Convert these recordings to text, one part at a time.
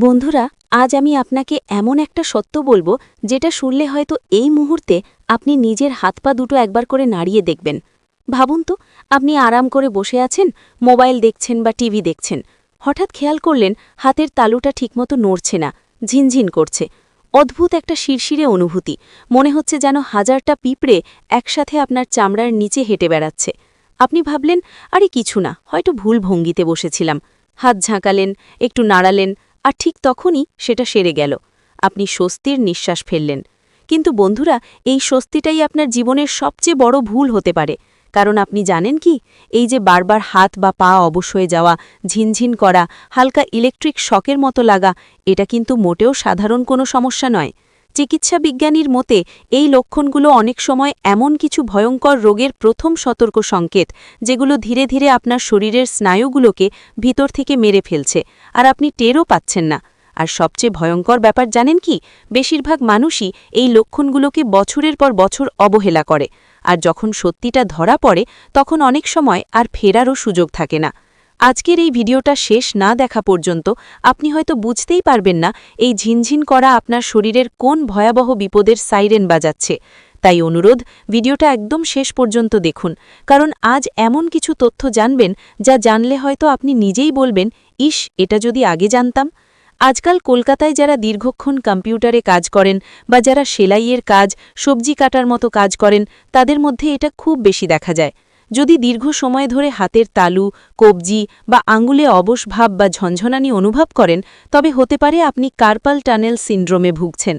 বন্ধুরা, আজ আমি আপনাকে এমন একটা সত্য বলবো যেটা শুনলে হয়তো এই মুহূর্তে আপনি নিজের হাত পা দুটো একবার করে নাড়িয়ে দেখবেন। ভাবুন তো, আপনি আরাম করে বসে আছেন, মোবাইল দেখছেন বা টিভি দেখছেন। হঠাৎ খেয়াল করলেন হাতের তালুটা ঠিকমতো নড়ছে না, ঝিনঝিন করছে। অদ্ভুত একটা শিরশিরে অনুভূতি, মনে হচ্ছে যেন হাজারটা পিঁপড়ে একসাথে আপনার চামড়ার নিচে হেঁটে বেড়াচ্ছে। আপনি ভাবলেন, আরে কিছু না, হয়তো ভুল ভঙ্গিতে বসেছিলাম। হাত ঝাঁকালেন, একটু নাড়ালেন, আর ঠিক তখনই সেটা সেরে গেল। আপনি স্বস্তির নিঃশ্বাস ফেললেন। কিন্তু বন্ধুরা, এই স্বস্তিটাই আপনার জীবনের সবচেয়ে বড় ভুল হতে পারে। কারণ আপনি জানেন কি, এই যে বারবার হাত বা পা অবশ হয়ে যাওয়া, ঝিনঝিন করা, হালকা ইলেকট্রিক শকের মতো লাগা, এটা কিন্তু মোটেও সাধারণ কোনো সমস্যা নয়। চিকিৎসা বিজ্ঞানীর মতে এই লক্ষণগুলো অনেক সময় এমন কিছু ভয়ঙ্কর রোগের প্রথম সতর্ক সংকেত, যেগুলো ধীরে ধীরে আপনার শরীরের স্নায়ুগুলোকে ভিতর থেকে মেরে ফেলছে, আর আপনি টেরও পাচ্ছেন না। আর সবচেয়ে ভয়ঙ্কর ব্যাপার জানেন কি, বেশিরভাগ মানুষই এই লক্ষণগুলোকে বছরের পর বছর অবহেলা করে, আর যখন সত্যিটা ধরা পড়ে তখন অনেক সময় আর ফেরারও সুযোগ থাকে না। আজকের এই ভিডিওটা শেষ না দেখা পর্যন্ত আপনি হয়তো বুঝতেই পারবেন না এই ঝিনঝিন করা আপনার শরীরের কোন ভয়াবহ বিপদের সাইরেন বাজাচ্ছে। তাই অনুরোধ, ভিডিওটা একদম শেষ পর্যন্ত দেখুন, কারণ আজ এমন কিছু তথ্য জানবেন যা জানলে হয়তো আপনি নিজেই বলবেন, ইস, এটা যদি আগে জানতাম। আজকাল কলকাতায় যারা দীর্ঘক্ষণ কম্পিউটারে কাজ করেন বা যারা সেলাইয়ের কাজ, সবজি কাটার মতো কাজ করেন, তাদের মধ্যে এটা খুব বেশি দেখা যায়। যদি দীর্ঘ সময় ধরে হাতের তালু, কবজি বা আঙুলে অবশ ভাব বা ঝনঝনানি অনুভব করেন, তবে হতে পারে আপনি কার্পাল টানেল সিন্ড্রোমে ভুগছেন।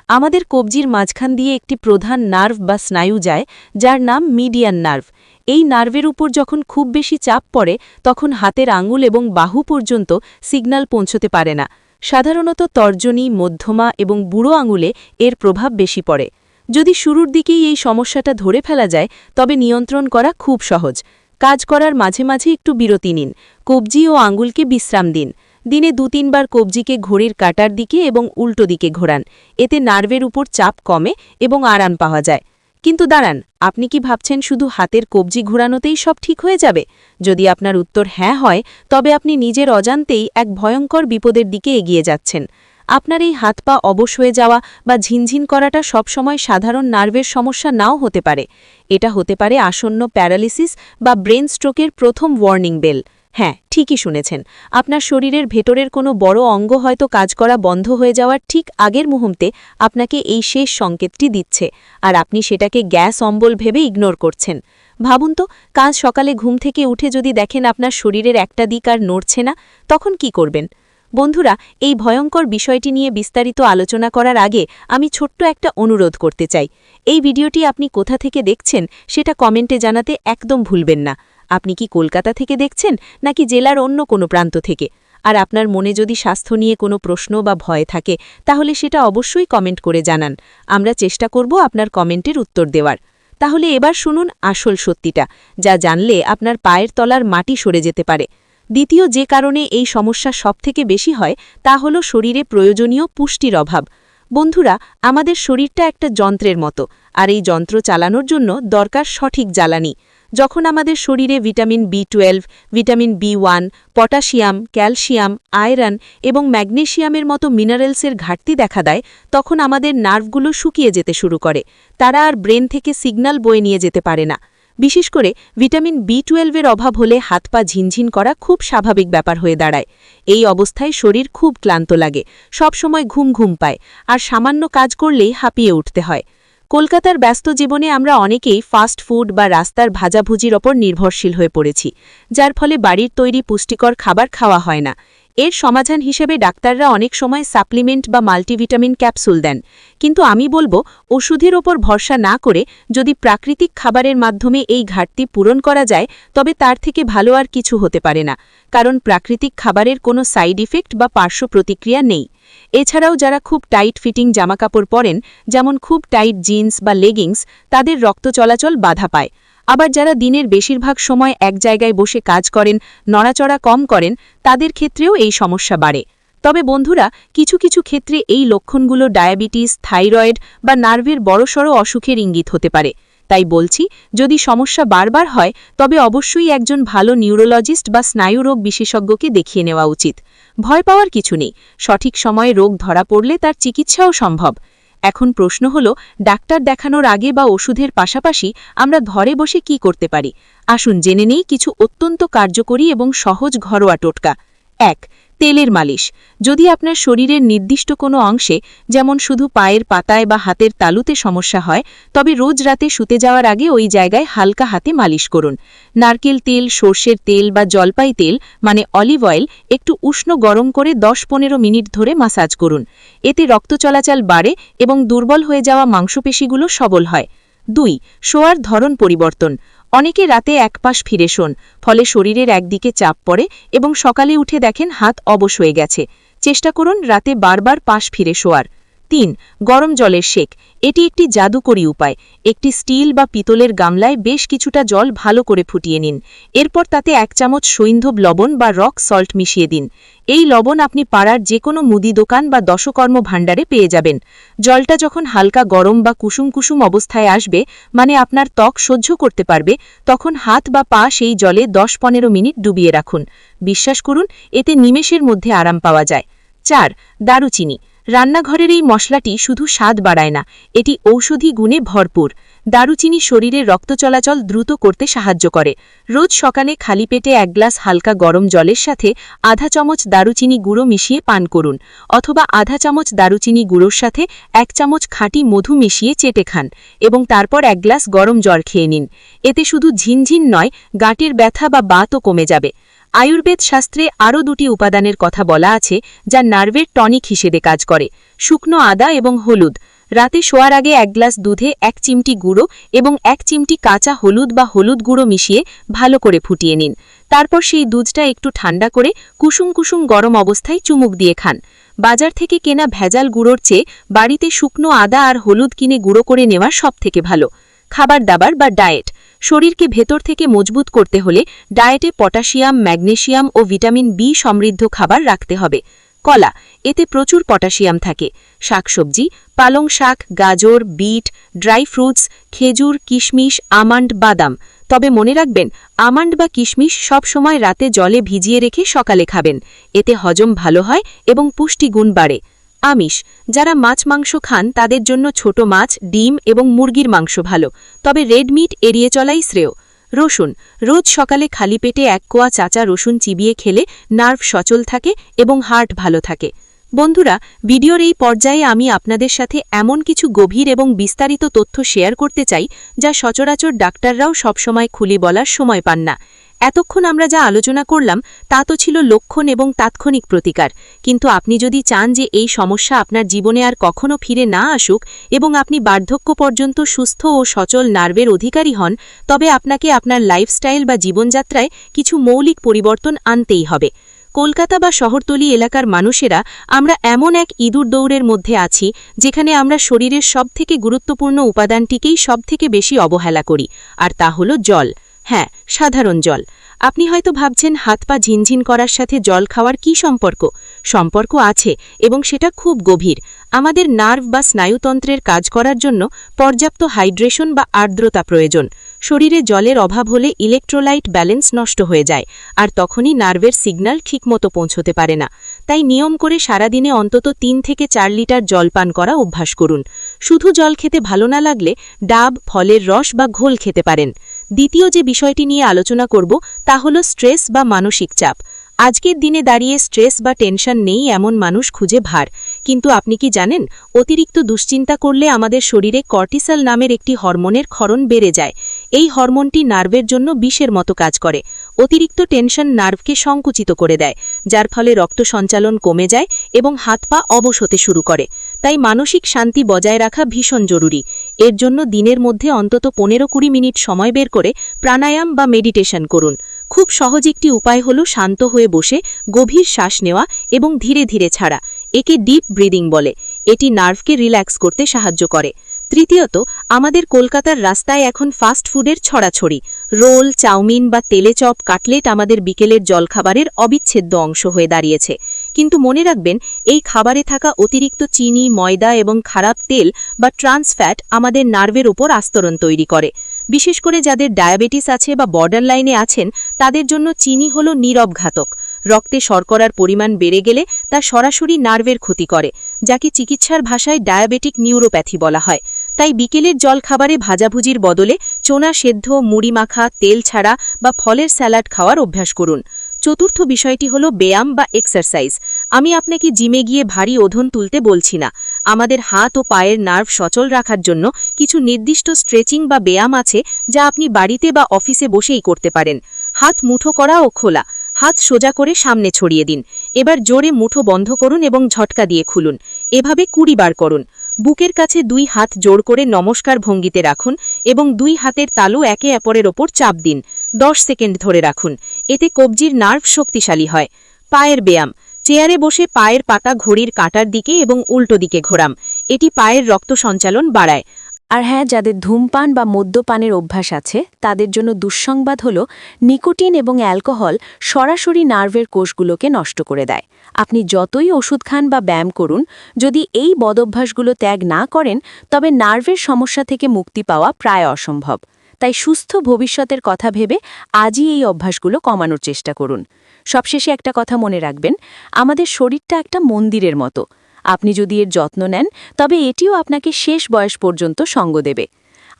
আমাদের কবজির মাঝখান দিয়ে একটি প্রধান নার্ভ বা স্নায়ু যায়, যার নাম মিডিয়ান নার্ভ। এই নার্ভের উপর যখন খুব বেশি চাপ পড়ে, তখন হাতের আঙুল এবং বাহু পর্যন্ত সিগন্যাল পৌঁছতে পারে না। সাধারণত তর্জনী, মধ্যমা এবং বুড়ো আঙুলে এর প্রভাব বেশি পড়ে। যদি শুরুর দিকেই এই সমস্যাটা ধরে ফেলা যায়, তবে নিয়ন্ত্রণ করা খুব সহজ। কাজ করার মাঝে মাঝে একটু বিরতি নিন, কবজি ও আঙুলকে বিশ্রাম দিন। দিনে ২-৩ বার কবজিকে ঘড়ির কাঁটার দিকে এবং উল্টো দিকে ঘোরান। এতে নার্ভের উপর চাপ কমে এবং আরাম পাওয়া যায়। কিন্তু দাঁড়ান, আপনি কি ভাবছেন শুধু হাতের কবজি ঘোরানোতেই সব ঠিক হয়ে যাবে? যদি আপনার উত্তর হ্যাঁ হয়, তবে আপনি নিজের অজান্তেই এক ভয়ঙ্কর বিপদের দিকে এগিয়ে যাচ্ছেন। আপনার এই হাত পা অবশ হয়ে যাওয়া বা ঝিনঝিন করাটা সবসময় সাধারণ নার্ভের সমস্যা নাও হতে পারে। এটা হতে পারে আসন্ন প্যারালিসিস বা ব্রেন স্ট্রোকের প্রথম ওয়ার্নিং বেল। হ্যাঁ, ঠিকই শুনেছেন, আপনার শরীরের ভেতরের কোনো বড় অঙ্গ হয়তো কাজ করা বন্ধ হয়ে যাওয়ার ঠিক আগের মুহূর্তে আপনাকে এই শেষ সংকেতটি দিচ্ছে, আর আপনি সেটাকে গ্যাস অম্বল ভেবে ইগনোর করছেন। ভাবুন তো, কাল সকালে ঘুম থেকে উঠে যদি দেখেন আপনার শরীরের একটা দিক আর নড়ছে না, তখন কি করবেন? বন্ধুরা, এই ভয়ঙ্কর বিষয়টি নিয়ে বিস্তারিত আলোচনা করার আগে আমি ছোট্ট একটা অনুরোধ করতে চাই। এই ভিডিওটি আপনি কোথা থেকে দেখছেন সেটা কমেন্টে জানাতে একদম ভুলবেন না। আপনি কি কলকাতা থেকে দেখছেন, নাকি জেলার অন্য কোনো প্রান্ত থেকে? আর আপনার মনে যদি স্বাস্থ্য নিয়ে কোনো প্রশ্ন বা ভয় থাকে, তাহলে সেটা অবশ্যই কমেন্ট করে জানান। আমরা চেষ্টা করব আপনার কমেন্টের উত্তর দেওয়ার। তাহলে এবার শুনুন আসল সত্যিটা, যা জানলে আপনার পায়ের তলার মাটি সরে যেতে পারে। দ্বিতীয় যে কারণে এই সমস্যা সবথেকে বেশি হয়, তা হল শরীরে প্রয়োজনীয় পুষ্টির অভাব। বন্ধুরা, আমাদের শরীরটা একটা যন্ত্রের মতো, আর এই যন্ত্র চালানোর জন্য দরকার সঠিক জ্বালানি। যখন আমাদের শরীরে ভিটামিন বি12, vitamin B one, potassium, calcium, iron এবং ম্যাগনেসিয়ামের মতো মিনারেলসের ঘাটতি দেখা দেয়, তখন আমাদের নার্ভগুলো শুকিয়ে যেতে শুরু করে। তারা আর ব্রেন থেকে সিগন্যাল বয়ে নিয়ে যেতে পারে না। বিশেষ করে ভিটামিন বি12-এর অভাব হলে হাত পা ঝিনঝিন করা খুব স্বাভাবিক ব্যাপার হয়ে দাঁড়ায়। এই অবস্থায় শরীর খুব ক্লান্ত লাগে, সবসময় ঘুম ঘুম পায়, আর সামান্য কাজ করলেই হাঁপিয়ে উঠতে হয়। কলকাতার ব্যস্ত জীবনে আমরা অনেকেই ফাস্ট ফুড বা রাস্তার ভাজাভুজির ওপর নির্ভরশীল হয়ে পড়েছি, যার ফলে বাড়ির তৈরি পুষ্টিকর খাবার খাওয়া হয় না। এর সমাধান হিসেবে ডাক্তাররা অনেক সময় সাপ্লিমেন্ট বা মাল্টিভিটামিন ক্যাপসুল দেন, কিন্তু আমি বলবো, ওষুধের ওপর ভরসা না করে যদি প্রাকৃতিক খাবারের মাধ্যমে এই ঘাটতি পূরণ করা যায়, তবে তার থেকে ভালো আর কিছু হতে পারে না। কারণ প্রাকৃতিক খাবারের কোনো সাইড ইফেক্ট বা পার্শ্ব প্রতিক্রিয়া নেই। এছাড়াও যারা খুব টাইট ফিটিং জামাকাপড় পরেন, যেমন খুব টাইট জিন্স বা লেগিংস, তাদের রক্ত চলাচল বাধা পায়। আবার যারা দিনের বেশিরভাগ সময় এক জায়গায় বসে কাজ করেন, নড়াচড়া কম করেন, তাদের ক্ষেত্রেও এই সমস্যা বাড়ে। তবে বন্ধুরা, কিছু কিছু ক্ষেত্রে এই লক্ষণগুলো ডায়াবেটিস, থাইরয়েড বা নার্ভের বড়সড় অসুখের ইঙ্গিত হতে পারে। তাই বলছি, যদি সমস্যা বারবার হয় তবে অবশ্যই একজন ভালো নিউরোলজিস্ট বা স্নায়ুরোগ বিশেষজ্ঞকে দেখিয়ে নেওয়া উচিত। ভয় পাওয়ার কিছু নেই, সঠিক সময়ে রোগ ধরা পড়লে তার চিকিৎসাও সম্ভব। এখন প্রশ্ন হল, ডাক্তার দেখানোর আগে বা ওষুধের পাশাপাশি আমরা ঘরে বসে কি করতে পারি। আসুন জেনে নেই কিছু অত্যন্ত কার্যকরী এবং সহজ ঘরোয়া টোটকা। ১. তেলের মালিশ। যদি আপনার শরীরের নির্দিষ্ট কোনো অংশে, যেমন শুধু পায়ের পাতায় বা হাতের তালুতে সমস্যা হয়, তবে রোজ রাতে শুতে যাওয়ার আগে ওই জায়গায় হালকা হাতে মালিশ করুন। নারকেল তেল, সর্ষের তেল বা জলপাই তেল মানে অলিভ অয়েল একটু উষ্ণ গরম করে 10-15 মিনিট ধরে মাসাজ করুন। এতে রক্ত চলাচল বাড়ে এবং দুর্বল হয়ে যাওয়া মাংসপেশিগুলো সবল হয়। ২. শোয়ার ধরন পরিবর্তন। অনেকে রাতে এক পাশ ফিরে শোন, ফলে শরীরের একদিকে চাপ পড়ে এবং সকালে উঠে দেখেন হাত অবশ হয়ে গেছে। চেষ্টা করুন রাতে বারবার পাশ ফিরে শোয়ার। ৩. গরম জলের সেক। এটি একটি জাদুকরী উপায়। একটি স্টিল বা পিতলের গামলায় বেশ কিছুটা জল ভালো করে ফুটিয়ে নিন। এরপর তাতে 1 চামচ সৈন্ধব লবণ বা রক সল্ট মিশিয়ে দিন। এই লবণ আপনি পাড়ার যে কোনো মুদি দোকান বা দশকর্ম ভাণ্ডারে পেয়ে যাবেন। জলটা যখন হালকা গরম বা কুসুম কুসুম অবস্থায় আসবে, মানে আপনার ত্বক সহ্য করতে পারবে, তখন হাত বা পা সেই জলে 10-15 মিনিট ডুবিয়ে রাখুন। বিশ্বাস করুন, এতে নিমেষের মধ্যে আরাম পাওয়া যায়। ৪. দারুচিনি। রান্নাঘরের এই মশলাটি শুধু স্বাদ বাড়ায় না, এটি ঔষধি গুণে ভরপুর। দারুচিনি শরীরের রক্ত চলাচল দ্রুত করতে সাহায্য করে। রোজ সকালে খালি পেটে 1 গ্লাস হালকা গরম জলের সাথে আধা চামচ দারুচিনি গুঁড়ো মিশিয়ে পান করুন, অথবা আধা চামচ দারুচিনি গুঁড়োর সাথে 1 চামচ খাঁটি মধু মিশিয়ে চেটে খান এবং তারপর 1 গ্লাস গরম জল খেয়ে নিন। এতে শুধু ঝিনঝিন নয়, গাঁটের ব্যথা বা বাতও কমে যাবে। আয়ুর্বেদ শাস্ত্রে আরও 2টি উপাদানের কথা বলা আছে যা নার্ভের টনিক হিসেবে কাজ করে: শুকনো আদা এবং হলুদ। রাতে শোয়ার আগে 1 গ্লাস দুধে 1 চিমটি গুঁড়ো এবং 1 চিমটি কাঁচা হলুদ বা হলুদ গুঁড়ো মিশিয়ে ভালো করে ফুটিয়ে নিন। তারপর সেই দুধটা একটু ঠান্ডা করে কুসুম কুসুম গরম অবস্থায় চুমুক দিয়ে খান। বাজার থেকে কেনা ভেজাল গুঁড়োর চেয়ে বাড়িতে শুকনো আদা আর হলুদ কিনে গুঁড়ো করে নেওয়া সবথেকে ভালো। খাবার দাবার বা ডায়েট। শরীরকে ভেতর থেকে মজবুত করতে হলে ডায়েটে পটাশিয়াম, ম্যাগনেসিয়াম ও ভিটামিন বি সমৃদ্ধ খাবার রাখতে হবে। কলা, এতে প্রচুর পটাশিয়াম থাকে। শাকসবজি, পালং শাক, গাজর, বিট, ড্রাই ফ্রুটস, খেজুর, কিশমিশ, আমন্ড, বাদাম। তবে মনে রাখবেন, আমন্ড বা কিশমিশ সব সময় রাতে জলে ভিজিয়ে রেখে সকালে খাবেন। এতে হজম ভালো হয় এবং পুষ্টিগুণ বাড়ে। আমিষ, যারা মাছ মাংস খান তাদের জন্য ছোট মাছ, ডিম এবং মুরগির মাংস ভালো, তবে রেড মিট এড়িয়ে চলাই শ্রেয়। রসুন, রোজ সকালে খালি পেটে 1 কোয়া চাচা রসুন চিবিয়ে খেলে নার্ভ সচল থাকে এবং হার্ট ভালো থাকে। বন্ধুরা, ভিডিওর এই পর্যায়ে আমি আপনাদের সাথে এমন কিছু গভীর এবং বিস্তারিত তথ্য শেয়ার করতে চাই যা সচরাচর ডাক্তাররাও সবসময় খুলে বলার সময় পান না। এতক্ষণ আমরা যা আলোচনা করলাম তা তো ছিল লক্ষণ এবং তাৎক্ষণিক প্রতিকার, কিন্তু আপনি যদি চান যে এই সমস্যা আপনার জীবনে আর কখনো ফিরে না আসুক এবং আপনি বার্ধক্য পর্যন্ত সুস্থ ও সচল নার্ভের অধিকারী হন, তবে আপনাকে আপনার লাইফস্টাইল বা জীবনযাত্রায় কিছু মৌলিক পরিবর্তন আনতেই হবে। কলকাতা বা শহরতলি এলাকার মানুষেরা আমরা এমন এক ইঁদুর দৌড়ের মধ্যে আছি যেখানে আমরা শরীরের সবথেকে গুরুত্বপূর্ণ উপাদানটিকেই সবথেকে বেশি অবহেলা করি, আর তা হলো জল। হ্যাঁ, সাধারণ জল। আপনি হয়তো ভাবছেন হাত পা ঝিনঝিন করার সাথে জল খাওয়ার কি সম্পর্ক? সম্পর্ক আছে এবং সেটা খুব গভীর। আমাদের নার্ভ বা স্নায়ুতন্ত্রের কাজ করার জন্য পর্যাপ্ত হাইড্রেশন বা আর্দ্রতা প্রয়োজন। শরীরে জলের অভাব হলে ইলেকট্রোলাইট ব্যালেন্স নষ্ট হয়ে যায়, আর তখনই নার্ভের সিগন্যাল ঠিকমতো পৌঁছতে পারে না। তাই নিয়ম করে সারাদিনে অন্তত 3 থেকে 4 লিটার জল পান করা অভ্যাস করুন। শুধু জল খেতে ভালো না লাগলে ডাব, ফলের রস বা ঘোল খেতে পারেন। দ্বিতীয় যে বিষয়টি নিয়ে আলোচনা করব তা হলো স্ট্রেস বা মানসিক চাপ। আজকের দিনে দাঁড়িয়ে স্ট্রেস বা টেনশন নেই এমন মানুষ খুঁজে ভার, কিন্তু আপনি কি জানেন, অতিরিক্ত দুশ্চিন্তা করলে আমাদের শরীরে কর্টিসল নামের একটি হরমোনের ক্ষরণ বেড়ে যায়। এই হরমোনটি নার্ভের জন্য বিষের মতো কাজ করে। অতিরিক্ত টেনশন নার্ভকে সংকুচিত করে দেয়, যার ফলে রক্ত সঞ্চালন কমে যায় এবং হাত পা অবশ হতে শুরু করে। তাই মানসিক শান্তি বজায় রাখা ভীষণ জরুরি। এর জন্য দিনের মধ্যে অন্তত 15-20 মিনিট সময় বের করে প্রাণায়াম বা মেডিটেশন করুন। খুব সহজ একটি উপায় হলো শান্ত হয়ে বসে গভীর শ্বাস নেওয়া এবং ধীরে ধীরে ছাড়া। একে ডিপ ব্রিদিং বলে। এটি নার্ভকে রিল্যাক্স করতে সাহায্য করে। তৃতীয়ত, আমাদের কলকাতার রাস্তায় এখন ফাস্ট ফুডের ছড়াছড়ি। রোল, চাউমিন বা তেলে চপ, কাটলেট আমাদের বিকেলের জলখাবারের অবিচ্ছেদ্য অংশ হয়ে দাঁড়িয়েছে। কিন্তু মনে রাখবেন এই খাবারে থাকা অতিরিক্ত চিনি, ময়দা এবং খারাপ তেল বা ট্রান্স ফ্যাট আমাদের নার্ভের উপর আস্তরণ তৈরি করে। বিশেষ করে যাদের ডায়াবেটিস আছে বা বর্ডার লাইনে আছেন তাদের জন্য চিনি হলো নীরব ঘাতক। রক্তে শর্করার পরিমাণ বেড়ে গেলে তা সরাসরি নার্ভের ক্ষতি করে, যাকে চিকিৎসার ভাষায় ডায়াবেটিক নিউরোপ্যাথি বলা হয়। তাই বিকেলের জলখাবারে ভাজাভুজির বদলে চোনা সেদ্ধ, মুড়ি মাখা, তেল ছাড়া বা ফলের স্যালাড খাওয়ার অভ্যাস করুন। চতুর্থ বিষয়টি হলো ব্যায়াম বা এক্সারসাইজ। আমি আপনাকে জিমে গিয়ে ভারী ওজন তুলতে বলছি না। আমাদের হাত ও পায়ের নার্ভ সচল রাখার জন্য কিছু নির্দিষ্ট স্ট্রেচিং বা ব্যায়াম আছে যা আপনি বাড়িতে বা অফিসে বসেই করতে পারেন। হাত মুঠো করা ও খোলা। হাত সোজা করে সামনে ছড়িয়ে দিন। এবার জোরে মুঠো বন্ধ করুন এবং ঝটকা দিয়ে খুলুন। এভাবে 20 বার করুন। বুকের কাছে 2 হাত জোড় করে নমস্কার ভঙ্গিতে রাখুন এবং 2 হাতের তালু একে অপরের ওপর চাপ দিন। 10 সেকেন্ড ধরে রাখুন। এতে কবজির নার্ভ শক্তিশালী হয়। পায়ের ব্যায়াম। চেয়ারে বসে পায়ের পাতা ঘড়ির কাঁটার দিকে এবং উল্টো দিকে ঘোরাম। এটি পায়ের রক্ত সঞ্চালন বাড়ায়। আর হ্যাঁ, যাদের ধূমপান বা মদ্যপানের অভ্যাস আছে তাদের জন্য দুঃসংবাদ হল নিকোটিন এবং অ্যালকোহল সরাসরি নার্ভের কোষগুলোকে নষ্ট করে দেয়। আপনি যতই ওষুধ খান বা ব্যায়াম করুন, যদি এই বদঅভ্যাসগুলো ত্যাগ না করেন তবে নার্ভের সমস্যা থেকে মুক্তি পাওয়া প্রায় অসম্ভব। তাই সুস্থ ভবিষ্যতের কথা ভেবে আজই এই অভ্যাসগুলো কমানোর চেষ্টা করুন। সবশেষে একটা কথা মনে রাখবেন, আমাদের শরীরটা একটা মন্দিরের মতো। আপনি যদি এর যত্ন নেন তবে এটিও আপনাকে শেষ বয়স পর্যন্ত সঙ্গ দেবে।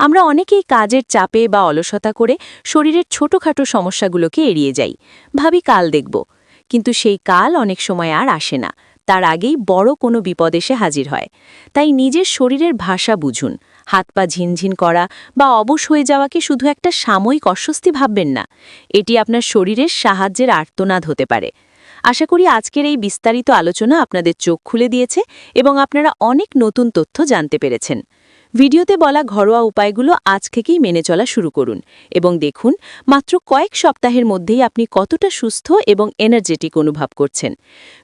আমরা অনেকেই কাজের চাপে বা অলসতা করে শরীরের ছোটখাটো সমস্যাগুলোকে এড়িয়ে যাই, ভাবি কাল দেখব। কিন্তু সেই কাল অনেক সময় আর আসে না, তার আগেই বড় কোনো বিপদ এসে হাজির হয়। তাই নিজের শরীরের ভাষা বুঝুন। হাত পা ঝিনঝিন করা বা অবশ হয়ে যাওয়াকে শুধু একটা সাময়িক অস্বস্তি ভাববেন না, এটি আপনার শরীরের সাহায্যের আর্তনাদ হতে পারে। আশা করি আজকের এই বিস্তারিত আলোচনা আপনাদের চোখ খুলে দিয়েছে এবং আপনারা অনেক নতুন তথ্য জানতে পেরেছেন। ভিডিওতে বলা ঘরোয়া উপায়গুলো আজ থেকেই মেনে চলা শুরু করুন এবং দেখুন মাত্র কয়েক সপ্তাহের মধ্যেই আপনি কতটা সুস্থ এবং এনার্জেটিক অনুভব করছেন।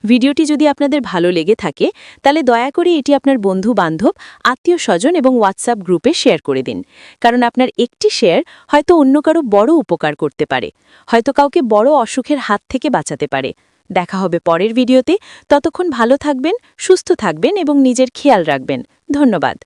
ভিডিওটি যদি আপনাদের ভালো লেগে থাকে তাহলে দয়া করে এটি আপনার বন্ধু বান্ধব, আত্মীয় স্বজন এবং হোয়াটসঅ্যাপ গ্রুপে শেয়ার করে দিন। কারণ আপনার একটি শেয়ার হয়তো অন্য কারো বড় উপকার করতে পারে, হয়তো কাউকে বড় অসুখের হাত থেকে বাঁচাতে পারে। দেখা হবে পরের ভিডিওতে। ততক্ষণ ভালো থাকবেন, সুস্থ থাকবেন এবং নিজের খেয়াল রাখবেন। ধন্যবাদ।